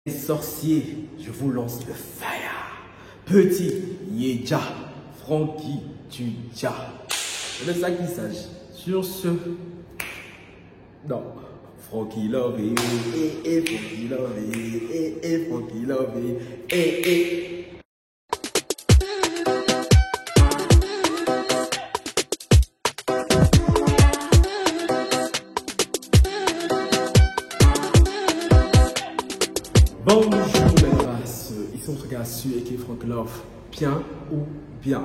Sorcier, je vous lance le fire. Petit Yéja, Frankie Tuja. C'est de ça qu'il s'agit. Sur ce, non, Frankie Love, Frankie Love, Frankie Love, Bonjour mes races, ici notre gars Su et qui est Frank Love, bien ou bien.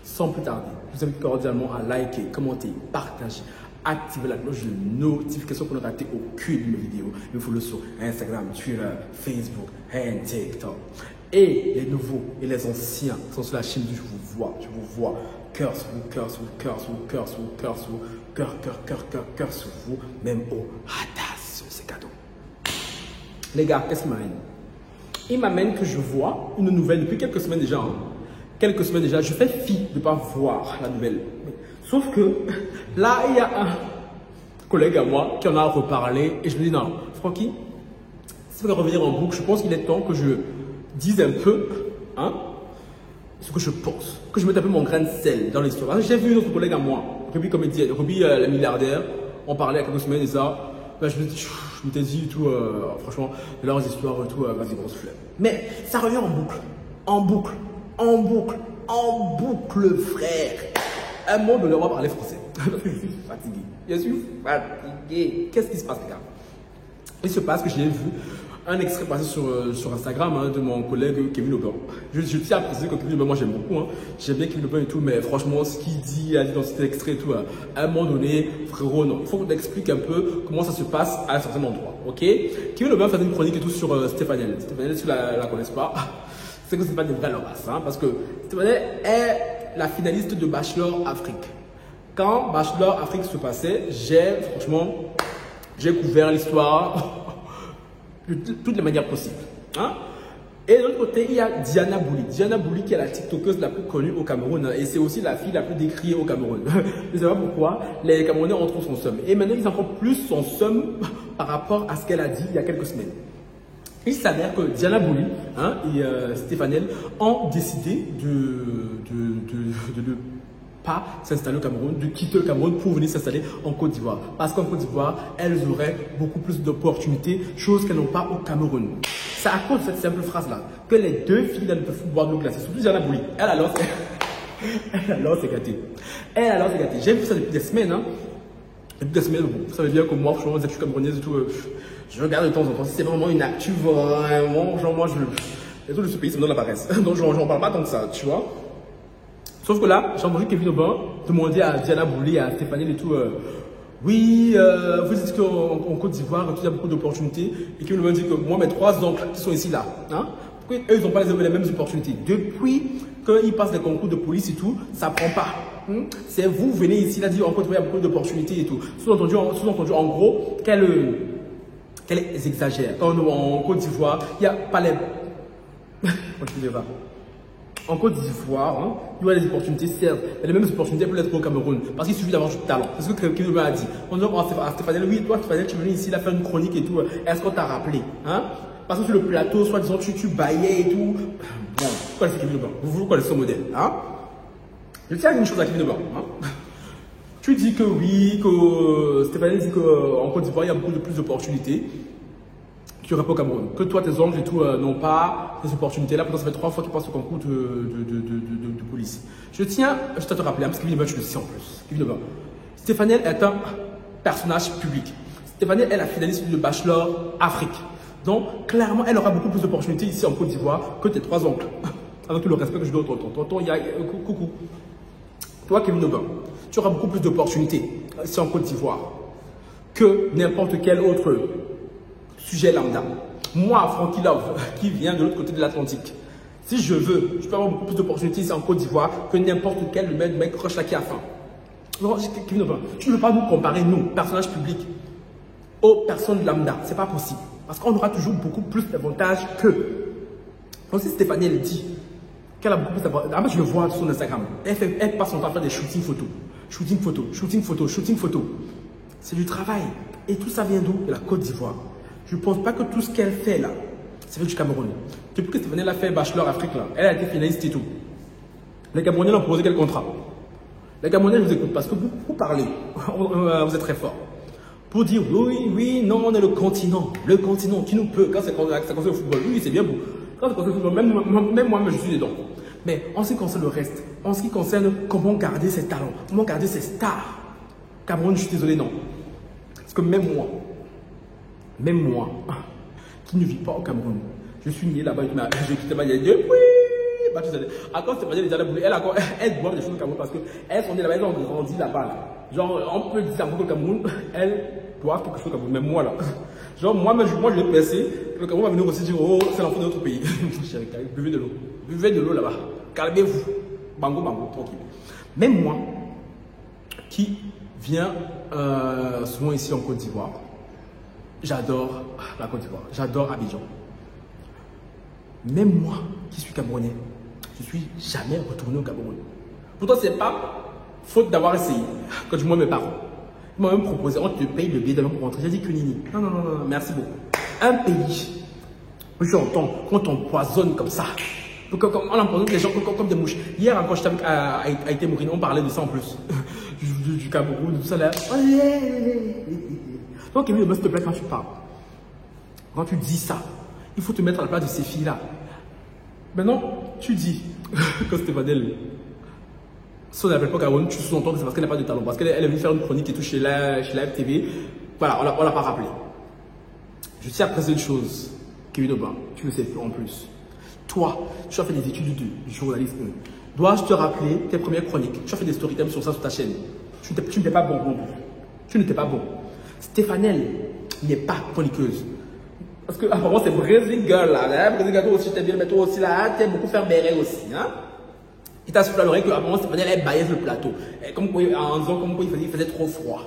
Sans plus tarder, je vous invite cordialement à liker, commenter, partager, activer la cloche de notification pour ne rater aucune de mes vidéos. Me follow sur Instagram, Twitter, Facebook et TikTok. Et les nouveaux et les anciens qui sont sur la chaîne, je vous vois. Cœur sur vous, cœur sur vous, cœur sur vous, cœur sur vous, cœur sur vous, cœur sur vous, même au ratas, c'est cadeau. Les gars, qu'est-ce qu'il m'amène? Il m'amène que je vois une nouvelle depuis quelques semaines déjà. Quelques semaines déjà, je fais fi de ne pas voir la nouvelle. Sauf que là, il y a un collègue à moi qui en a reparlé et je me dis non, Francky, si vous voulez revenir en boucle, je pense qu'il est temps que je dise un peu ce que je pense, que je mette un peu mon grain de sel dans l'histoire. J'ai vu notre collègue à moi, Ruby comédienne, Ruby la milliardaire, on parlait il y a quelques semaines de ça. Ben, je m'étais dit tout, franchement, de leurs histoires et tout, vas-y, grosse flemme. Mais ça revient en boucle, frère. Un mot de l'Europe parler français. Je suis fatigué. Qu'est-ce qui se passe, les gars? Il se passe que j'ai vu un extrait passé sur Instagram de mon collègue Kevin Aubin. Je tiens à préciser que Kevin Aubin, moi j'aime beaucoup. J'aime bien Kevin Aubin et tout, mais franchement, ce qu'il dit, a dit dans cet extrait et tout, à un moment donné, frérot, non. Il faut qu'on t'explique un peu comment ça se passe à un certain endroit. Ok? Kevin Aubin faisait une chronique et tout sur Stéphanielle. Stéphanielle, si vous ne la connaissez pas, c'est que ce n'est pas des vrais lobas, parce que Stéphanielle est la finaliste de Bachelor Afrique. Quand Bachelor Afrique se passait, j'ai couvert l'histoire de toutes les manières possibles. Et de l'autre côté, il y a Diana Bouli. Diana Bouli qui est la TikTokeuse la plus connue au Cameroun. Et c'est aussi la fille la plus décriée au Cameroun. Je ne sais pas pourquoi, les Camerounais ont trop son seum. Et maintenant, ils ont encore plus son seum par rapport à ce qu'elle a dit il y a quelques semaines. Il s'avère que Diana Bouli et Stéphanielle ont décidé de ne pas s'installer au Cameroun, de quitter le Cameroun pour venir s'installer en Côte d'Ivoire. Parce qu'en Côte d'Ivoire, elles auraient beaucoup plus d'opportunités, chose qu'elles n'ont pas au Cameroun. C'est à cause de cette simple phrase-là que les deux filles ne peuvent boire de l'eau glacée, surtout Diana Bouli. Elle alors c'est gâté. J'ai vu ça depuis des semaines. Depuis des semaines, vous savez bien que moi, franchement, les actus camerounaises et tout, je regarde de temps en temps. Si c'est vraiment une actu, vraiment, genre moi, les autres de ce pays, ça me donne la paresse. Donc, j'en parle pas tant que ça, tu vois. Sauf que là, j'ai entendu Kevin Aubin demander à Diana Bouli, à Stéphanie et tout, oui, vous dites qu'en Côte d'Ivoire, il y a beaucoup d'opportunités. Et Kevin Aubin dit que moi, mes 3 oncles qui sont ici là, pourquoi eux, ils n'ont pas les mêmes opportunités? Depuis qu'ils passent les concours de police et tout, ça ne prend pas. C'est vous venez ici, là, dit en Côte d'Ivoire, il y a beaucoup d'opportunités et tout. Sous-entendu, en gros, qu'elle exagère. En Côte d'Ivoire, il n'y a pas les... En Côte d'Ivoire, il y a des opportunités, certes, il y a les mêmes opportunités pour être au Cameroun. Parce qu'il suffit d'avoir du talent. C'est ce que Kevin Aubin a dit. On dit à Stéphanie, oui, toi, Stéphanie, tu es venu ici, là, faire une chronique et tout. Est-ce qu'on t'a rappelé? Parce que sur le plateau, soit disant, tu baillais et tout. Bon, vous connaissez Kevin Aubin. Vous connaissez son modèle. Je tiens à dire une chose à Kevin Aubin. Tu dis que oui, que Stéphanie dit qu'en Côte d'Ivoire, il y a beaucoup de plus d'opportunités qu'il n'y aurait pas au Cameroun. Que toi, tes oncles et tout n'ont pas ces opportunités-là. Pourtant, ça fait 3 fois qu'ils passent au concours de police. Je tiens à te rappeler, parce que Kevin Aubin, tu le sais en plus. Kevin Aubin. Stéphanielle est un personnage public. Stéphanielle est la finaliste de Bachelor Afrique. Donc, clairement, elle aura beaucoup plus d'opportunités ici en Côte d'Ivoire que tes 3 oncles. Avec tout le respect que je dois au tonton. Il y a coucou. Toi, Kevin Aubin, tu auras beaucoup plus d'opportunités ici en Côte d'Ivoire que n'importe quel autre sujet lambda. Moi, Frankie Love, qui vient de l'autre côté de l'Atlantique, si je veux, je peux avoir beaucoup plus d'opportunités ici en Côte d'Ivoire que n'importe quel mec rush là qui a faim. Non, Kevin Aubin, tu ne veux pas nous comparer, nous, personnages publics, aux personnes lambda. C'est pas possible. Parce qu'on aura toujours beaucoup plus d'avantages que. Donc, si Stéphanie, elle dit qu'elle a beaucoup plus d'avantages. Je le vois sur son Instagram. Elle passe son temps à faire des shooting photos. C'est du travail. Et tout ça vient d'où? De la Côte d'Ivoire. Je ne pense pas que tout ce qu'elle fait là, ça vient du Cameroun. Depuis que Stéphanie a fait Bachelor Afrique, là, elle a été finaliste et tout. Les Camerounais l'ont proposé quel contrat? Les Camerounais, je vous écoute parce que vous parlez, vous êtes très fort. Pour dire oui, non, on est le continent qui nous peut. Quand ça concerne le football, oui, c'est bien beau. Quand ça concerne le football, même moi, je suis dedans. Mais en ce qui concerne le reste, en ce qui concerne comment garder ses talents, comment garder ses stars, Cameroun, je suis désolé, non. Parce que même moi, qui ne vis pas au Cameroun, je suis né là-bas, je quitte ma vie. À cause de Diana Bouli, elle doit des choses au Cameroun parce qu'elles sont nées là-bas, elles ont grandi là-bas. Là. Genre, on peut dire ça au Cameroun, elles doivent quelque chose au Cameroun. Mais moi, là, genre, moi, je vais penser que le Cameroun va venir aussi dire, oh, c'est l'enfant de notre pays. Chérie, buvez de l'eau. Buvez de l'eau là-bas. Calmez-vous. Bango, tranquille. Même moi, qui viens souvent ici en Côte d'Ivoire, j'adore la Côte d'Ivoire. J'adore Abidjan. Même moi, qui suis Camerounais, je suis jamais retourné au Cameroun. Pourtant, c'est pas faute d'avoir essayé. Quand je vois mes parents, ils m'ont même proposé, on te paye le billet d'avion pour rentrer. J'ai dit que nini. Non, merci beaucoup. Un pays où j'entends qu'on t'empoisonne comme ça. On empoisonne les gens comme des mouches. Hier encore, j'étais avec Haïté Mourine, on parlait de ça en plus. du Cameroun, tout ça là. Donc, évidemment, s'il te plaît, quand tu parles, quand tu dis ça, il faut te mettre à la place de ces filles-là. Maintenant, tu dis que Stéphanie, si on n'appelle pas Cameroun, tu sous-entends que c'est parce qu'elle n'a pas de talent. Parce qu'elle est venue faire une chronique et tout chez la FTV. Voilà, on l'a pas rappelé. Je tiens à préciser une chose, Kevin Aubin, tu le sais en plus. Toi, tu as fait des études du journalisme. Dois-je te rappeler tes premières chroniques? Tu as fait des storytime sur ça sur ta chaîne. Tu n'étais pas bon. Tu n'étais pas bon. Stéphanelle n'est pas chroniqueuse. Parce que apparemment c'est Brésil Girl là. Brésil Girl, toi aussi t'es bien, mais toi aussi là, t'aimes beaucoup faire béret aussi. Hein? Il t'a soufflé à l'oreille qu'apparemment Stéphanelle elle baillait sur le plateau. Et comme quoi, en disant comme quoi il faisait trop froid.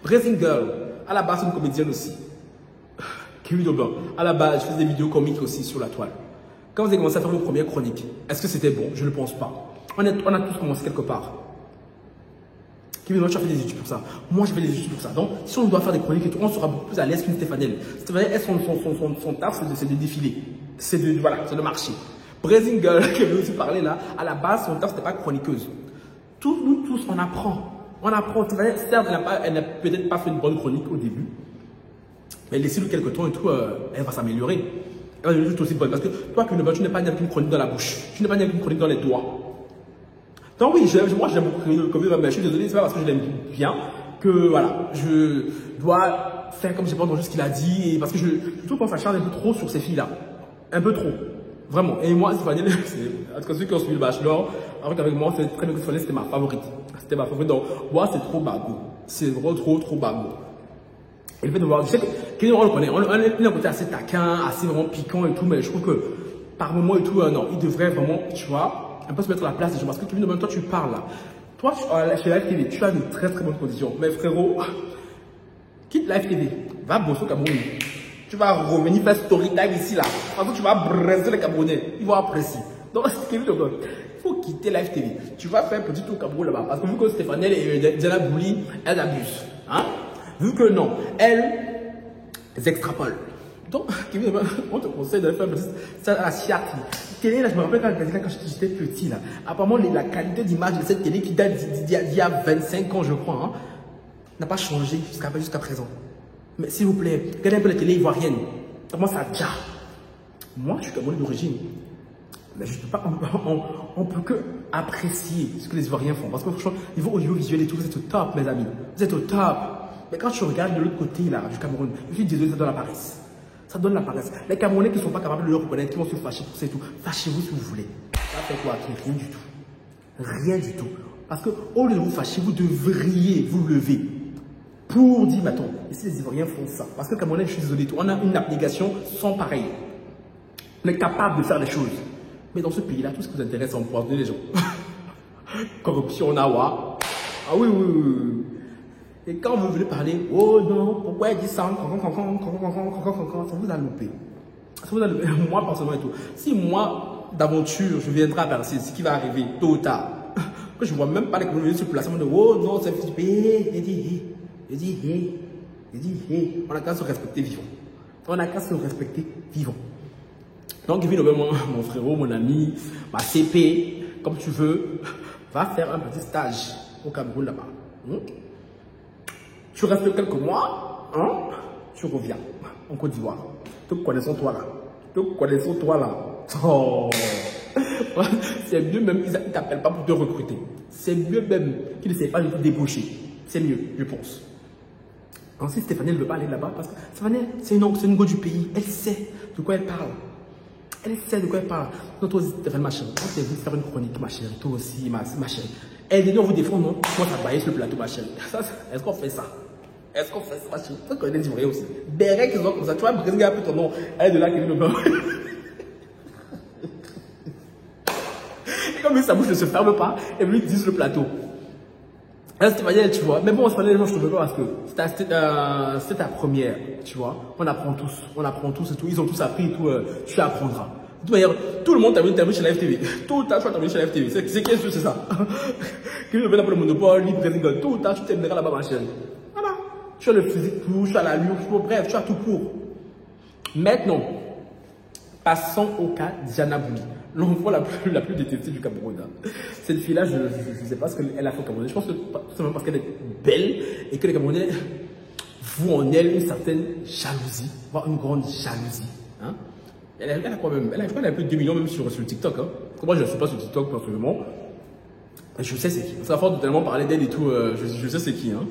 Brésil Girl, à la base c'est une comédienne aussi. Kevin Aubin, à la base je faisais des vidéos comiques aussi sur la toile. Quand vous avez commencé à faire vos premières chroniques, est-ce que c'était bon? Je ne pense pas. On a tous commencé quelque part. Kevin, tu as fait des études pour ça. Moi, je fais des études pour ça. Donc, si on doit faire des chroniques et tout, on sera beaucoup plus à l'aise qu'une Stéphanelle. Stéphanelle, son taf, c'est de défiler. C'est de marcher. Brésil Girl, qui avait aussi parlé là, à la base, son taf, c'était pas chroniqueuse. Nous tous, on apprend. On apprend. Certes, elle n'a peut-être pas fait une bonne chronique au début. Mais laissez-le quelques temps et tout, elle va s'améliorer. Elle va devenir tout aussi bonne. Parce que toi, tu n'es pas né avec une chronique dans la bouche. Tu n'es pas né avec une chronique dans les doigts. Donc oui, moi j'aime beaucoup Kevin, mais je suis désolé, c'est pas parce que je l'aime bien que voilà, je dois faire comme j'ai pas entendu ce qu'il a dit et parce que je trouve qu'on s'acharne un peu trop sur ces filles-là. Un peu trop. Vraiment. Et moi, Stéphanie, en tout cas ceux qui ont suivi le Bachelor, avec moi, c'est très bien que Stéphanie, c'était ma favorite. C'était ma favorite. Donc, moi, c'est trop bagot. C'est vraiment trop bagot. Et le fait de voir, je sais que Kevin, on le connaît. On a un côté assez taquin, assez vraiment piquant et tout, mais je trouve que par moment et tout, non, il devrait vraiment, tu vois, un peu se mettre à la place des gens. Parce que Kevin, toi, tu parles là. Toi, chez Live TV, tu as de très bonnes conditions. Mais frérot, quitte Live TV, va bosser au Cameroun. Tu vas revenir faire story time ici là. Parce que tu vas braiser les Camerounais. Ils vont apprécier. Donc, Kevin, il faut quitter Live TV. Tu vas faire un petit tour au Cameroun là-bas. Parce que vu que Stéphanelle et Diana Bouli, elles abusent. Hein? Vu que non, elles extrapolent. Donc, Kevin, on te conseille de faire ça à la Chiati. Télé, là, je me rappelle quand j'étais petit, là. Apparemment, la qualité d'image de cette télé qui date d'il y a 25 ans, je crois, hein, n'a pas changé jusqu'à présent. Mais s'il vous plaît, regardez un peu la télé ivoirienne. Comment ça déjà? Moi, je suis Camerounais d'origine. Mais je ne peux pas, on peut que apprécier ce que les Ivoiriens font. Parce que franchement, niveau audiovisuel et tout, vous êtes au top, mes amis. Vous êtes au top. Mais quand je regarde de l'autre côté, là, du Cameroun, je suis désolé, ça donne la paresse. Ça donne la paresse. Les Camerounais qui ne sont pas capables de le reconnaître, qui vont se fâcher pour ça et tout. Fâchez-vous si vous voulez. Ça fait quoi? Rien du tout. Rien du tout. Parce que, au lieu de vous fâcher, vous devriez vous lever pour dire, attends, et si les Ivoiriens font ça? Parce que les Camerounais, je suis désolé, on a une abnégation sans pareil. On est capable de faire des choses. Mais dans ce pays-là, tout ce qui vous intéresse, c'est empoisonner les gens. Corruption, nawa. Ah oui. Et quand vous voulez parler, oh non, pourquoi elle dit ça? Ça vous a loupé. Ça vous a loupé. Moi, personnellement et tout. Si moi, d'aventure, je viendrai à Bercy, ce qui va arriver tôt ou tard, que je ne vois même pas les communautés sur place, on me dit, oh non, c'est fils du pays. Il dit, on a qu'à se respecter vivant. On n'a qu'à se respecter vivant. Donc, Kevin Obey, mon frérot, mon ami, ma CP, comme tu veux, va faire un petit stage au Cameroun là-bas. Tu restes quelques mois, tu reviens en Côte d'Ivoire. Te connaissons toi là. Te connaissons toi là. Oh. C'est mieux même qu'ils ne t'appellent pas pour te recruter. C'est mieux même qu'ils ne savent pas de te débaucher. C'est mieux, je pense. Ensuite, Stéphanie ne veut pas aller là-bas parce que Stéphanie, c'est une go du pays. Elle sait de quoi elle parle. Elle sait de quoi elle parle. Donc, toi aussi, Stéphanie, ma chérie, on s'est vu faire une chronique, ma chérie. Toi aussi, ma chérie. Elle dit, on vous défend, non? Moi, ça baille sur le plateau, ma chérie. Est-ce qu'on fait ça? Est-ce qu'on fait ça, ma chérie? Tu connais les Ivoiriens aussi. Derek, ils ont comme ça. Tu vois, Brésil, un peu ton nom. Elle est de là qu'elle le veut. Et comme sa bouche ne se ferme pas, elle lui dit sur le plateau. Là, c'était manière, tu vois. Mais bon, les gens, je ne te veux pas parce que c'est ta première, tu vois. On apprend tous et tout. Ils ont tous appris et tout. Tu apprendras. De toute manière, tout le monde termine chez la FTV. Tout le temps, tu vas terminer chez la FTV. C'est qu'est-ce que c'est ça? Qui le fait pour le monopole, libre, président. Tout le temps, tu termineras là-bas, ma chérie. Voilà. Tu as le physique pour, tu as l'allure, bref, tu as tout pour. Maintenant, passons au cas Diana Bouli. L'enfant la plus détestée du Cameroun. Cette fille-là, je ne sais pas ce qu'elle a fait au Cameroun. Je pense que tout simplement parce qu'elle est belle et que les Camerounais vouent en elle une certaine jalousie, voire une grande jalousie. Hein? Elle a quoi même? Je crois qu'elle a plus de 2 millions même sur TikTok. Hein? Moi, je ne suis pas sur TikTok personnellement. Je sais c'est qui. Parce qu'à force de tellement parler d'elle et tout, je sais c'est qui. Hein?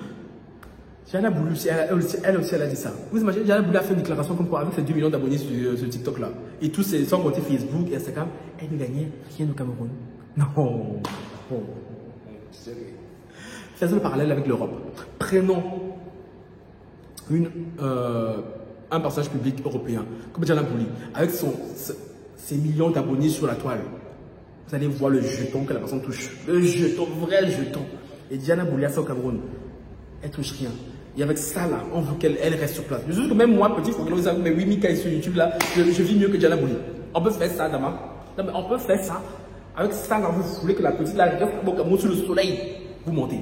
Diana Bouli, elle aussi, elle a dit ça. Vous imaginez, Diana Bouli a fait une déclaration comme quoi, avec ses 2 millions d'abonnés sur TikTok là, et tous ses, sans compter Facebook et Instagram, elle ne gagnait rien au Cameroun. Non. Faisons le parallèle avec l'Europe. Prenons un personnage public européen, comme Diana Bouli, avec ses millions d'abonnés sur la toile. Vous allez voir le jeton que la personne touche. Le jeton, vrai jeton. Et Diana Bouli a ça au Cameroun. Elle touche rien. Et avec ça là, on veut qu'elle reste sur place. Je dis que même moi, petit, il faut que vous mais oui, Mika est sur YouTube là, je vis mieux que Diana Bouli. On peut faire ça, Dama. Non, mais on peut faire ça. Avec ça là, vous voulez que la petite là reste sur le soleil. Vous montez.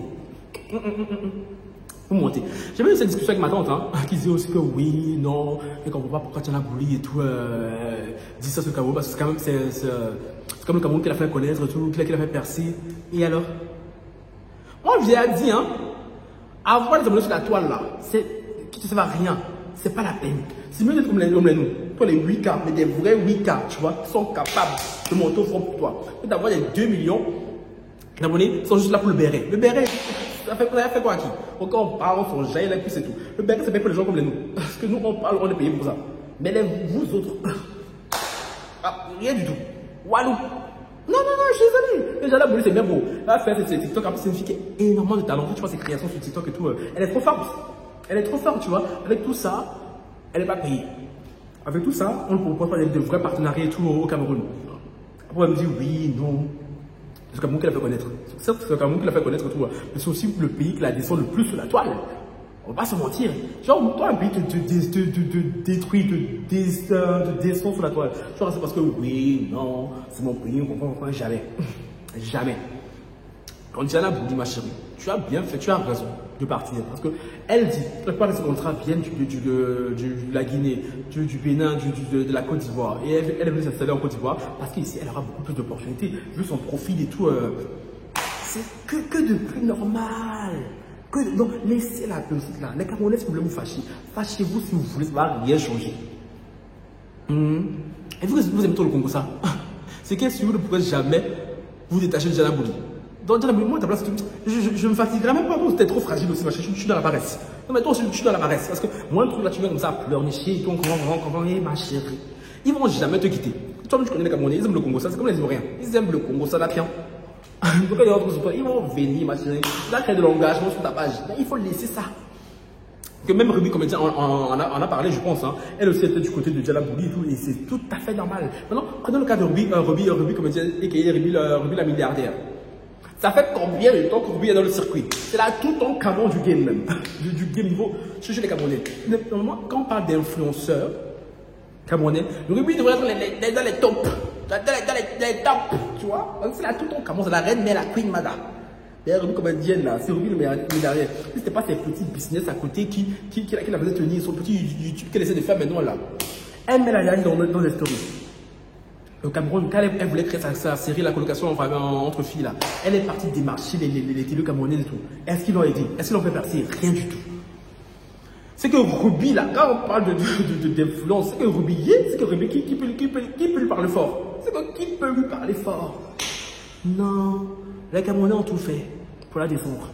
Vous montez. J'ai même eu cette discussion avec ma tante, hein, qui disait aussi que oui, non, et qu'on ne comprend pas pourquoi Diana Bouli et tout dit ça sur le Cameroun, parce que c'est comme le Cameroun qui l'a fait connaître, tout, qui l'a fait percer. Et alors? Moi, je lui ai dit, hein. Avoir les abonnés sur la toile là, qui ne servent à rien, c'est pas la peine. C'est mieux d'être comme les nous, toi les 8K, mais des vrais 8K, tu vois, qui sont capables de monter au front pour toi. D'avoir les 2 millions d'abonnés, qui sont juste là pour le béret. Le béret, ça fait quoi à qui? Quand on parle, on s'en jaille, et puis c'est tout. Le béret, c'est fait pour les gens comme les nous. Parce que nous, on parle, on est payé pour ça. Mais vous autres, rien du tout. Walou. Non, je suis désolé. Déjà, la Bouli, c'est bien beau. Elle va faire ses TikTok. Après, c'est une fille qui a énormément de talent. Tu vois, ses créations sur TikTok et tout. Elle est trop forte. Elle est trop forte, tu vois. Avec tout ça, elle n'est pas payée. Avec tout ça, on ne propose pas de vrais partenariats et tout au Cameroun. Après, elle me dit oui, non. C'est le Cameroun qui l'a fait connaître. Certes, c'est le Cameroun qui l'a fait connaître tout. Mais c'est aussi le pays qui la descend le plus sur la toile. On va pas se mentir. Genre, toi, un pays te détruit, te descend sur la toile. Genre, c'est parce que oui, non, c'est mon pays, on comprend jamais. Jamais. Quand Diana Bouli, ma chérie, tu as bien fait, tu as raison de partir. Parce que elle dit, la plupart de ces contrats viennent de la Guinée, du Bénin, de la Côte d'Ivoire. Et elle est venue s'installer en Côte d'Ivoire parce qu'ici, elle aura beaucoup plus d'opportunités. Vu son profil et tout, c'est que de plus normal. Donc, laissez la politique là. Les Camerounais, si vous voulez vous fâcher, fâchez-vous si vous voulez, ça ne va rien changer. Et vous aimez trop le Congo, ça? C'est qu'est-ce que vous ne pourrez jamais vous détacher de Diana Bouli. Donc, Diana Bouli, moi, ta place, je me fatiguerai même pas. Vous êtes trop fragile aussi, je suis dans la paresse. Non, mais toi aussi, je suis dans la paresse. Parce que moi, le truc là, tu viens comme ça à pleurnicher, on comprend, ma chérie. Ils ne vont jamais te quitter. Toi, tu connais les Camerounais, ils aiment le Congo, ça, c'est comme les Ivoiriens. Ils aiment le Congo, ça, là, tiens. Ils vont venir, ma chérie. Là, créer de l'engagement sur ta page. Il faut laisser ça. Que même Ruby Comédien en a parlé, je pense. Hein. Elle aussi était du côté de Diana Bouli et tout. Et c'est tout à fait normal. Maintenant, prenons le cas de Ruby Comédien et Ruby la milliardaire. Ça fait combien de temps que Ruby est dans le circuit? C'est là tout en canon du game même. du game niveau chez les Camerounais. Normalement, quand on parle d'influenceurs Camerounais, Ruby devrait être dans les tops. Dans les tops, tu vois. C'est là tout en canon. C'est la reine, mais la queen madame. Il y a Ruby comédienne là, c'est Ruby le milliardaire. C'était pas ses petits business à côté qui la faisait tenir, son petit YouTube qu'elle essaie de faire maintenant là. Elle met la ligne dans les stories. Le Cameroun, quand elle voulait créer sa série, la colocation entre filles là, elle est partie démarcher les télé camerounaises et tout. Est-ce qu'ils l'ont aidé? Est-ce qu'ils l'ont fait percer? Rien du tout. C'est que Ruby là, quand on parle d'influence, c'est que Ruby, qui peut lui parler fort? C'est que qui peut lui parler fort? Non, les Camerounais ont tout fait pour la défendre.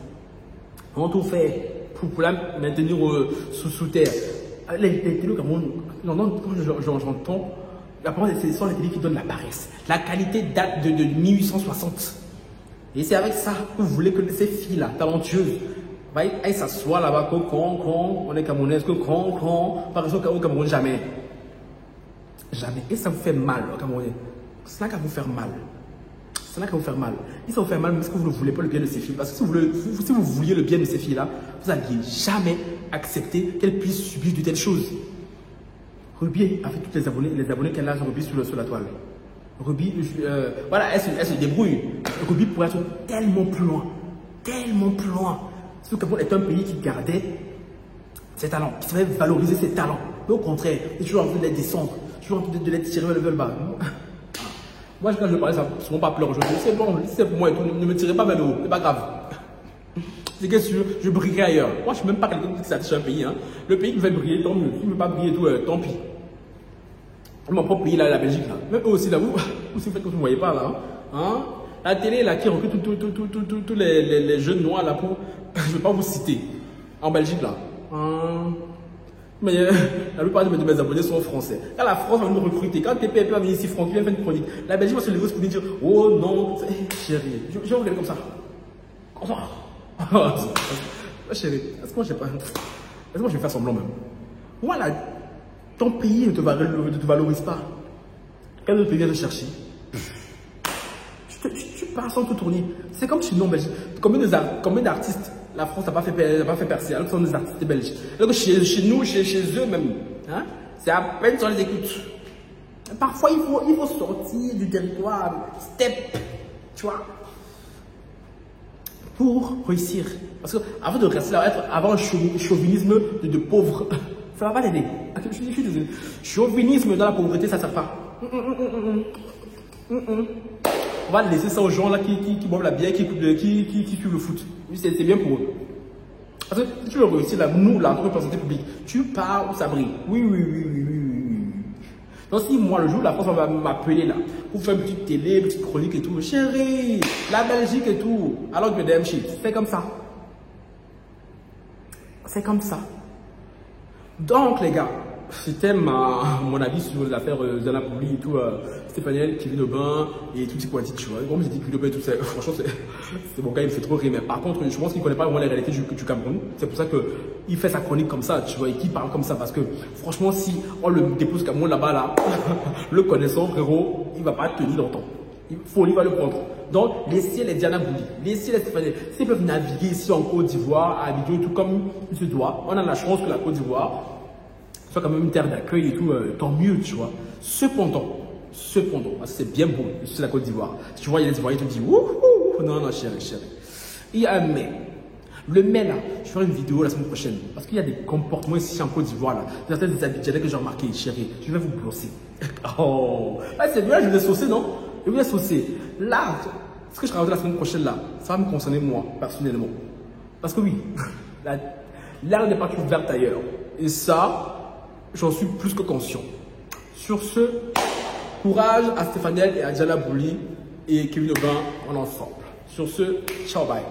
Ont tout fait pour la maintenir sous terre. Les télé au Cameroun, quand j'entends, la parole, ce sont les télés qui donnent la paresse. La qualité date de 1860. Et c'est avec ça que vous voulez que ces filles-là, talentueuses, elles s'assoient là-bas, on est camerounaise, par exemple, au Cameroun, jamais. Jamais. Et ça vous fait mal, au Camerounais. Ça n'a qu'à vous faire mal. Ça n'a qu'à vous faire mal. Et ça vous fait mal parce que vous ne voulez pas le bien de ces filles. Parce que si vous vouliez le bien de ces filles-là, vous n'alliez jamais accepter qu'elles puissent subir de telles choses. Ruby a fait tous les abonnés qu'elle a Ruby sur la toile. Ruby, voilà, elle se débrouille. Ruby pourrait être tellement plus loin. Tellement plus loin. Parce que le Cameroun est un pays qui gardait ses talents, qui savait valoriser ses talents. Mais au contraire, il est toujours en train de les descendre, toujours en train de les tirer vers le bas. Moi, quand je parlais, ça ne sont pas pleurer aujourd'hui. C'est bon, c'est pour moi et tout. Ne me tirez pas vers le haut, c'est pas grave. C'est que je brillerai ailleurs. Moi, je ne suis même pas quelqu'un qui s'attache à un pays. Hein. Le pays qui veut briller, tant mieux. Qui ne veut pas briller, tout, tant pis. Mon propre pays, là, la Belgique, là. Même eux aussi, là, vous aussi faites que vous ne voyez pas, là. Hein. La télé, là, qui recrute tous les jeunes noirs, là, pour. Je ne vais pas vous citer. En Belgique, là. Mais la plupart de mes abonnés sont français. Quand la France va nous recruter, quand TPP va venir ici, Franck, il vient faire une chronique. La Belgique va se lever pour dire oh non, chérie, je vais regarder comme ça. Comme ça. Chérie, est-ce que moi je vais pas. Est-ce que moi je vais faire semblant même? Voilà, ton pays ne te valorise pas. Quel autre pays vient te chercher? Tu pars sans te tourner. C'est comme chez nous en Belgique. Combien d'artistes la France n'a pas fait percer, alors que ce sont des artistes belges. Donc chez nous, chez eux même, hein, c'est à peine sur les écoutes. Parfois, il faut sortir du territoire, step, tu vois, pour réussir. Parce que avant de rester là, avoir un chauvinisme de pauvre, ça ne va pas l'aider. Je suis désolé. Chauvinisme dans la pauvreté, ça ne sert pas. On va laisser ça aux gens là qui boivent la bière, qui suivent le foot. C'est bien pour eux. Parce que si tu veux réussir là, nous, là, en tant que personnalité publique, tu pars où ça brille. Oui. Donc si moi, le jour où la France va m'appeler là, pour faire une petite télé, une petite chronique et tout, chérie, la Belgique et tout, alors que je me shit, c'est comme ça. C'est comme ça. Donc les gars, c'était mon avis sur l'affaire Diana Bouli et tout, Stéphanie, Kevin Aubin et tout ce qu'on a dit, tu vois. Comme j'ai dit Kevin Aubin et tout ça, franchement, c'est mon gars, il me fait trop rire. Mais par contre, je pense qu'il ne connaît pas vraiment la réalité du Cameroun. C'est pour ça qu'il fait sa chronique comme ça, tu vois, et qu'il parle comme ça. Parce que franchement, si on le dépose au Cameroun là-bas, là, le connaissant, frérot, il ne va pas tenir longtemps. Il va le prendre. Donc, laissez les Diana Bouli, laissez les Stéphanie. S'ils peuvent naviguer ici en Côte d'Ivoire, à Abidjan et tout comme il se doit, on a la chance que la Côte d'Ivoire soit quand même une terre d'accueil et tout, tant mieux, tu vois. Cependant, c'est bien beau, c'est la Côte d'Ivoire. Tu vois, il y a des Ivoiriens qui te disent, wouhou, non, chérie. Il y a un mais. Le mais là, je ferai une vidéo la semaine prochaine. Parce qu'il y a des comportements ici en Côte d'Ivoire là. Certains des Abidjanais que j'ai remarqué, chérie, je vais vous brosser. Oh, c'est bien, je vais saucer, non? Je vais saucer. Là, ce que je raconte la semaine prochaine là, ça va me concerner moi, personnellement. Parce que oui, l'herbe n'est pas toute verte ailleurs. Et ça, j'en suis plus que conscient. Sur ce, courage à Stéphanie et à Diana Bouli et Kevin Aubin en ensemble. Sur ce, ciao, bye.